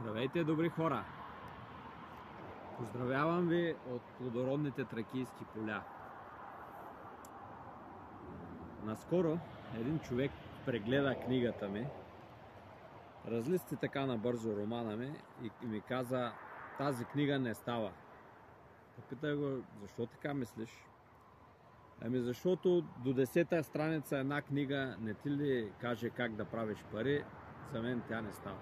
Здравейте, добри хора! Поздравявам ви от плодородните тракийски поля. Наскоро един човек прегледа книгата ми, разлисти така набързо романа ми и ми каза: тази книга не става. Попитах го: защо така мислиш? Ами защото до 10-та страница една книга не ти ли каже как да правиш пари, за мен тя не става.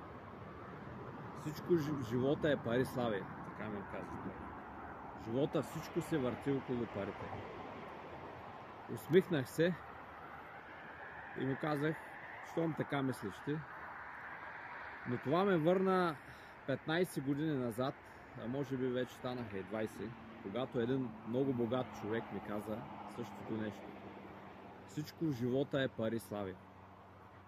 Всичко в живота е пари, слави, така ми казва. Живота всичко се върти около парите. Усмихнах се и му казах: щом така мислиш ти? Но това ме върна 15 години назад, а може би вече станаха и 20, когато един много богат човек ми каза същото нещо. Всичко в живота е пари, слави.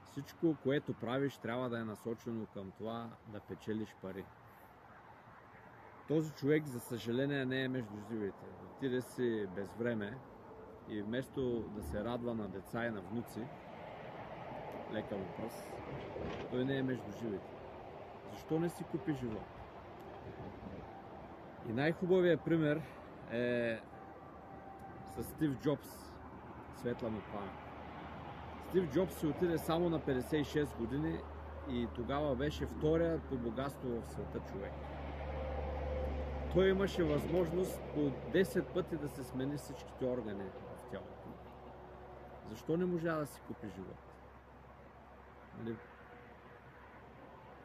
Всичко, което правиш, трябва да е насочено към това да печелиш пари. Този човек, за съжаление, не е между живите. Отиде си без време и вместо да се радва на деца и на внуци, лека въпрос, той не е между живите. Защо не си купи живот? И най-хубавият пример е с Стив Джобс, светла му памет. Стив Джобс си отиде само на 56 години и тогава беше вторият по богатство в света човек. Той имаше възможност по 10 пъти да се смени всичките органи в тялото. Защо не можа да си купи живот?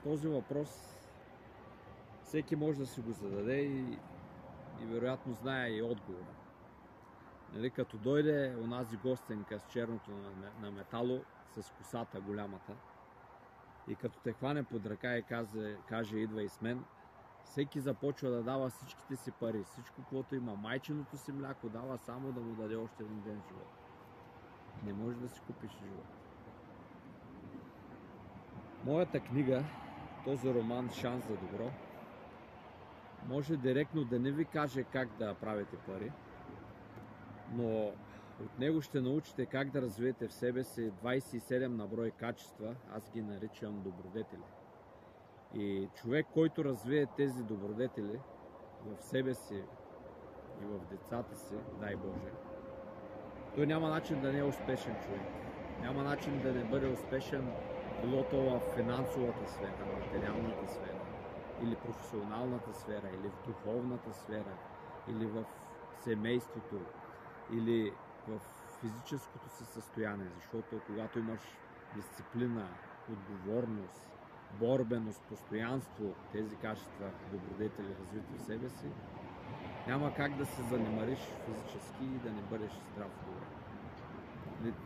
Този въпрос всеки може да си го зададе и вероятно знае и отговора. Като дойде онази гостенка с черното на метало, с косата голямата, и като те хване под ръка и каже: идвай с мен, всеки започва да дава всичките си пари, всичко, което има, майчиното си мляко дава, само да му даде още един ден живот. Не може да си купиш живот. Моята книга, този роман "Шанс за добро", може директно да не ви каже как да правите пари, но от него ще научите как да развиете в себе си 27 на брой качества, аз ги наричам добродетели. И човек, който развие тези добродетели в себе си и в децата си, дай Боже, той няма начин да не е успешен човек. Няма начин да не бъде успешен, било то в финансовата сфера, материалната сфера, или професионалната сфера, или в духовната сфера, или в семейството, или в физическото си състояние, защото когато имаш дисциплина, отговорност, борбеност, постоянство, тези качества, добродетели, развити в себе си, няма как да се занемариш физически и да не бъдеш здрав.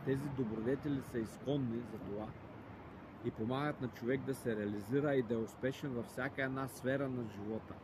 Тези добродетели са изконни за това и помагат на човек да се реализира и да е успешен във всяка една сфера на живота.